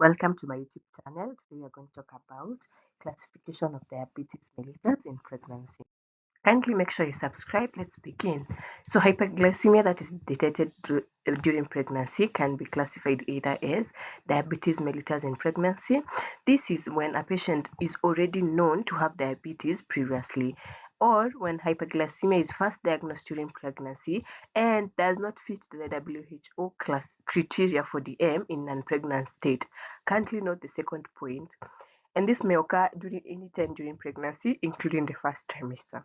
Welcome to my YouTube channel. Today we are going to talk about classification of diabetes mellitus in pregnancy. Kindly make sure you subscribe. Let's begin. So hyperglycemia that is detected during pregnancy can be classified either as diabetes mellitus in pregnancy. This is when a patient is already known to have diabetes previously, or when hyperglycemia is first diagnosed during pregnancy and does not fit the WHO class criteria for DM in non-pregnant state. Kindly note the second point, and this may occur during any time during pregnancy, including the first trimester.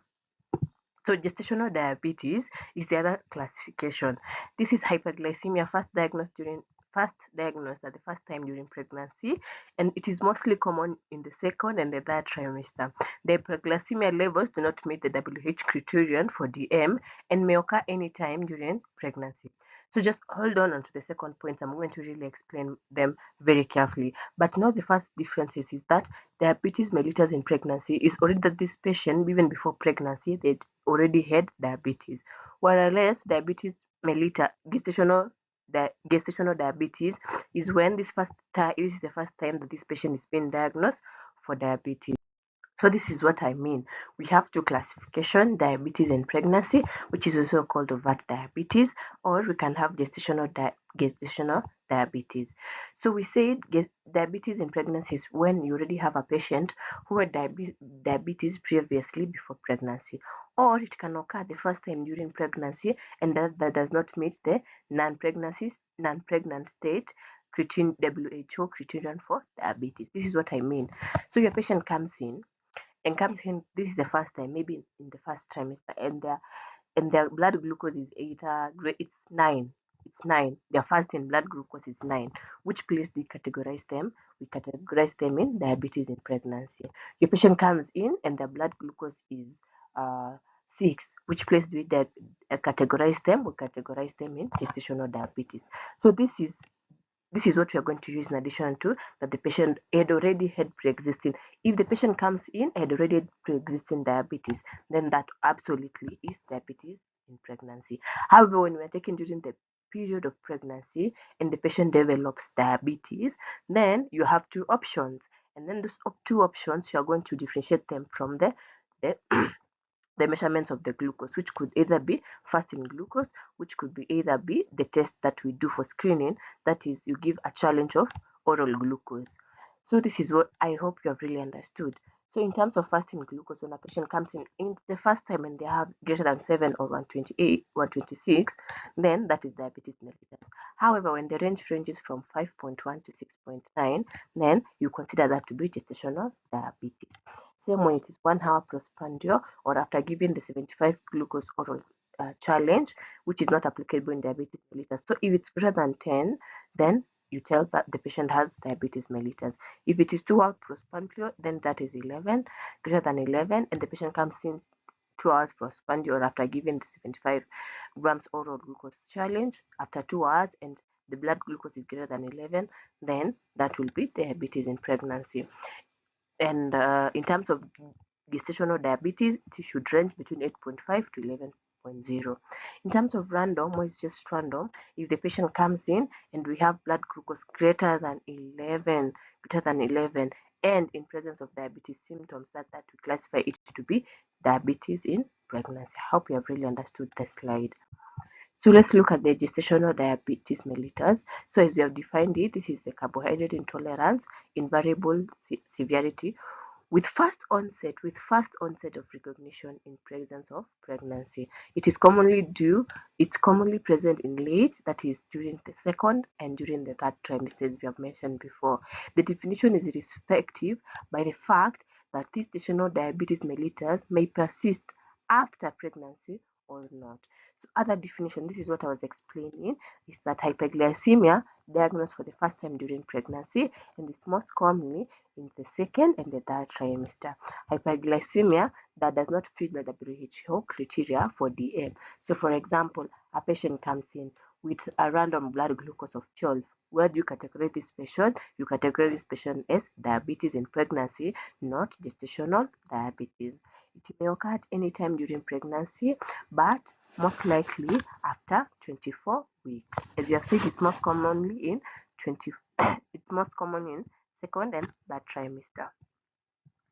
So gestational diabetes is the other classification. This is hyperglycemia first diagnosed at the first time during pregnancy, and it is mostly common in the second and the third trimester. The hyperglycemia levels do not meet the WHO criterion for DM and may occur anytime during pregnancy. So just hold on to the second point. I'm going to really explain them very carefully. But now the first difference is that diabetes mellitus in pregnancy is already that this patient, even before pregnancy, they already had diabetes, whereas diabetes mellitus gestational diabetes is when this is the first time that this patient is being diagnosed for diabetes. So this is what I mean. We have two classification: diabetes in pregnancy, which is also called overt diabetes, or we can have gestational diabetes. So we said diabetes in pregnancy is when you already have a patient who had diabetes previously before pregnancy, or it can occur the first time during pregnancy and that does not meet the non-pregnant state WHO criterion for diabetes. This is what I mean. So your patient comes in, this is the first time, maybe in the first trimester, and their blood glucose is either it's 9. It's 9. Their fasting blood glucose is 9. Which place do we categorize them? We categorize them in diabetes in pregnancy. Your patient comes in and their blood glucose is 6. Which place do we categorize them? We categorize them in gestational diabetes. So this is what we are going to use in addition to that the patient had already had pre-existing. If the patient comes in had already had pre-existing diabetes, then that absolutely is diabetes in pregnancy. However, when we are taking during the period of pregnancy and the patient develops diabetes, then you have two options, and then those two options you are going to differentiate them from the the measurements of the glucose, which could either be fasting glucose, which could be either be the test that we do for screening, that is, you give a challenge of oral glucose. So this is what I hope you have really understood. So in terms of fasting glucose, when a patient comes in the first time and they have greater than 7 or 128, 126, then that is diabetes mellitus. However, when the range ranges from 5.1 to 6.9, then you consider that to be gestational diabetes. Same when it is 1 hour postprandial or after giving the 75 glucose oral challenge, which is not applicable in diabetes mellitus. So if it's greater than 10, then you tell that the patient has diabetes mellitus. If it is 2 hours postprandial, then that is 11, greater than 11, and the patient comes in 2 hours postprandial or after giving the 75 grams oral glucose challenge after 2 hours and the blood glucose is greater than 11, then that will be diabetes in pregnancy. And in terms of gestational diabetes, it should range between 8.5 to 11.0. In terms of random, or it's just random, if the patient comes in and we have blood glucose greater than 11, and in presence of diabetes symptoms, that we classify it to be diabetes in pregnancy. I hope you have really understood the slide. So let's look at the gestational diabetes mellitus. So as we have defined it, this is the carbohydrate intolerance in variable severity with first onset of recognition in presence of pregnancy. It's commonly present in late, that is during the second and during the third trimester, we have mentioned before. The definition is irrespective by the fact that this gestational diabetes mellitus may persist after pregnancy or not. So other definition, this is what I was explaining, is that hyperglycemia diagnosed for the first time during pregnancy and is most commonly in the second and the third trimester. Hyperglycemia that does not fit the WHO criteria for DM. So for example, a patient comes in with a random blood glucose of 12. Where do you categorize this patient? You categorize this patient as diabetes in pregnancy, not gestational diabetes. It may occur at any time during pregnancy, but most likely after 24 weeks. As you have said, it's most commonly in It's most common in second and third trimester.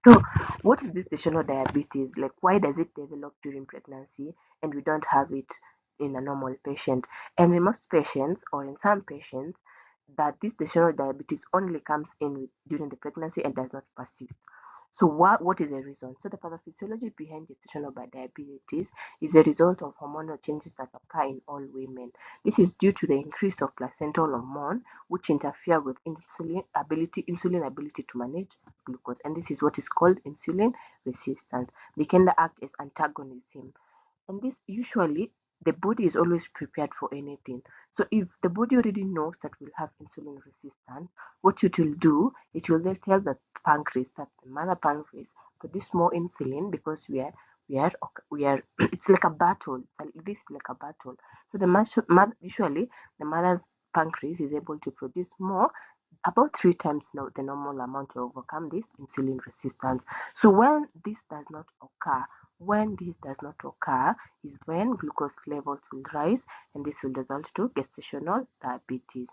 So, what is this gestational diabetes? Like, why does it develop during pregnancy and we don't have it in a normal patient? And in most patients, or in some patients, that this gestational diabetes only comes in during the pregnancy and does not persist. So what is the reason? So the pathophysiology behind gestational diabetes is a result of hormonal changes that occur in all women. This is due to the increase of placental hormone, which interfere with insulin ability to manage glucose, and this is what is called insulin resistance. They can act as antagonism, and this usually the body is always prepared for anything. So if the body already knows that we'll have insulin resistance, what it will do, it will then tell the pancreas, that the mother pancreas, produce more insulin, because we are it's like a battle. This is like a battle. So usually the mother's pancreas is able to produce more, about three times now the normal amount, to overcome this insulin resistance. So when this does not occur is when glucose levels will rise, and this will result to gestational diabetes.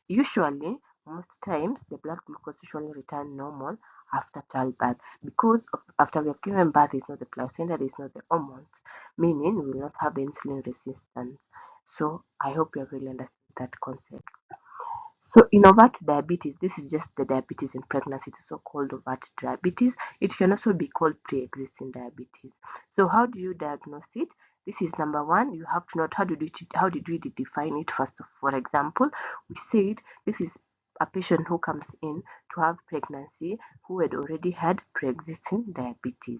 Usually, most times the blood glucose usually return normal after childbirth, because after we have given birth is not the placenta, is not the hormones, meaning we will not have the insulin resistance. So I hope you have really understood that concept. So in overt diabetes, this is just the diabetes in pregnancy. It's also called overt diabetes. It can also be called pre-existing diabetes. So how do you diagnose it? This is number one. You have to know how did we define it first. For example, we said this is a patient who comes in to have pregnancy who had already had pre-existing diabetes.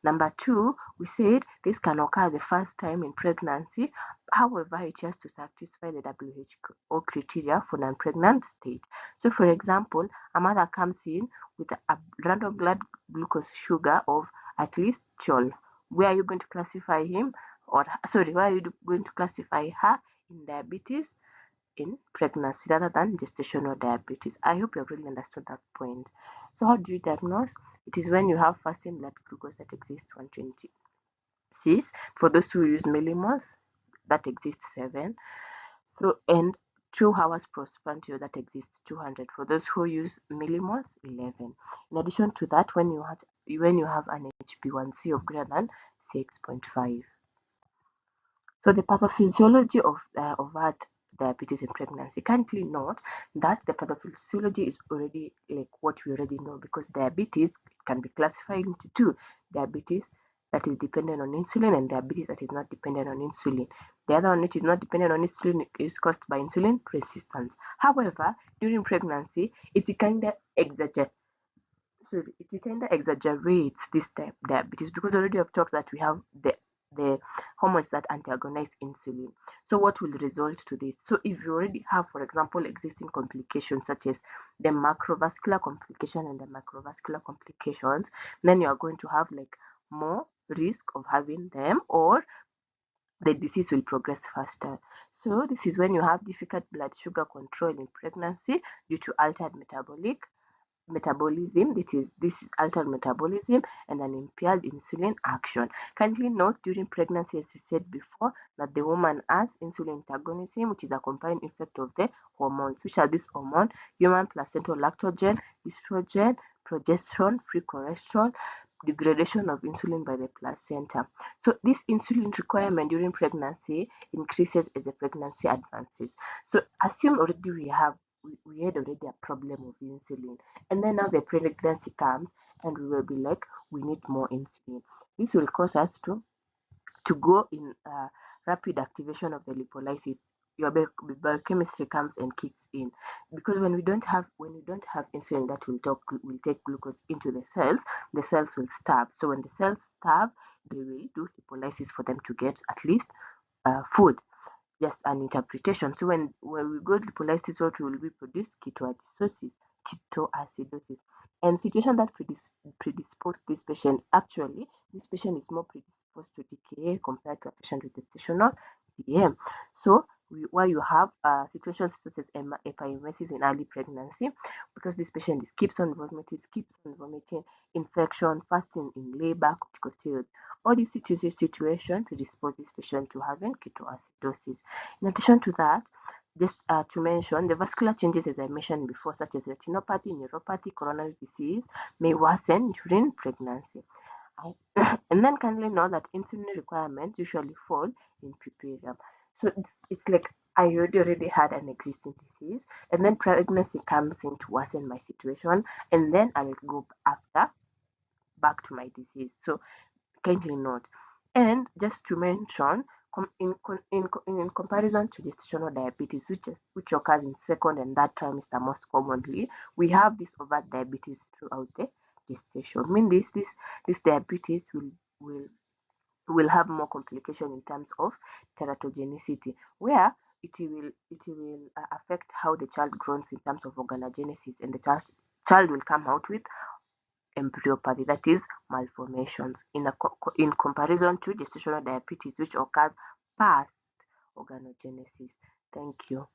Number two, we said this can occur the first time in pregnancy. However, it has to satisfy the WHO criteria for non-pregnant state. So, for example, a mother comes in with a random blood glucose sugar of at least 12. Where are you going to classify him? Or, sorry, where are you going to classify her in diabetes in pregnancy rather than gestational diabetes? I hope you have really understood that point. So, how do you diagnose? It is when you have fasting blood glucose that exists 120. Cis, for those who use millimoles, that exists 7. So, and 2 hours postprandial, that exists 200. For those who use millimoles, 11. In addition to that, when you have an HB1C of greater than 6.5. So the pathophysiology of that diabetes in pregnancy, currently note that the pathophysiology is already like what we already know, because diabetes can be classified into two: diabetes that is dependent on insulin and diabetes that is not dependent on insulin. The other one, which is not dependent on insulin, is caused by insulin resistance. However, during pregnancy, it kind of exaggerates. So it kind of exaggerates this type diabetes, because already I've talked that we have the hormones that antagonize insulin. So what will result to this? So if you already have, for example, existing complications such as the macrovascular complication and the microvascular complications, then you are going to have like more risk of having them, or the disease will progress faster. So this is when you have difficult blood sugar control in pregnancy due to altered metabolism. This is altered metabolism and an impaired insulin action. Kindly note, during pregnancy, as we said before, that the woman has insulin antagonism, which is a combined effect of the hormones. Which are these hormones? Human placental lactogen, estrogen, progesterone, free cholesterol, degradation of insulin by the placenta. So this insulin requirement during pregnancy increases as the pregnancy advances. So assume already we had already a problem of insulin, and then now the pregnancy comes and we will be like, we need more insulin. This will cause us to go in rapid activation of the lipolysis. Your biochemistry comes and kicks in, because when you don't have insulin that will take glucose into the cells will starve. So when the cells starve, they will do lipolysis for them to get at least food. Just an interpretation. So when we go to lipolysis, what will be produced? Ketoacidosis. And situation that predispose this patient, actually, this patient is more predisposed to DKA compared to a patient with gestational DM. So where you have situations such as epimesis in early pregnancy, because this patient keeps on vomiting, infection, fasting in labor, corticosteroids. All these situations predispose this patient to having ketoacidosis. In addition to that, just to mention, the vascular changes, as I mentioned before, such as retinopathy, neuropathy, coronary disease, may worsen during pregnancy. And then kindly know that insulin requirements usually fall in preperium. So it's like I already had an existing disease, and then pregnancy comes in to worsen my situation, and then I will go after back to my disease. So kindly note. And just to mention, in comparison to gestational diabetes, which occurs in second and third trimester most commonly, we have this overt diabetes throughout the gestation. I mean, this diabetes will have more complication in terms of teratogenicity, where it will affect how the child grows in terms of organogenesis, and the child will come out with embryopathy, that is malformations, in comparison to gestational diabetes, which occurs past organogenesis. Thank you.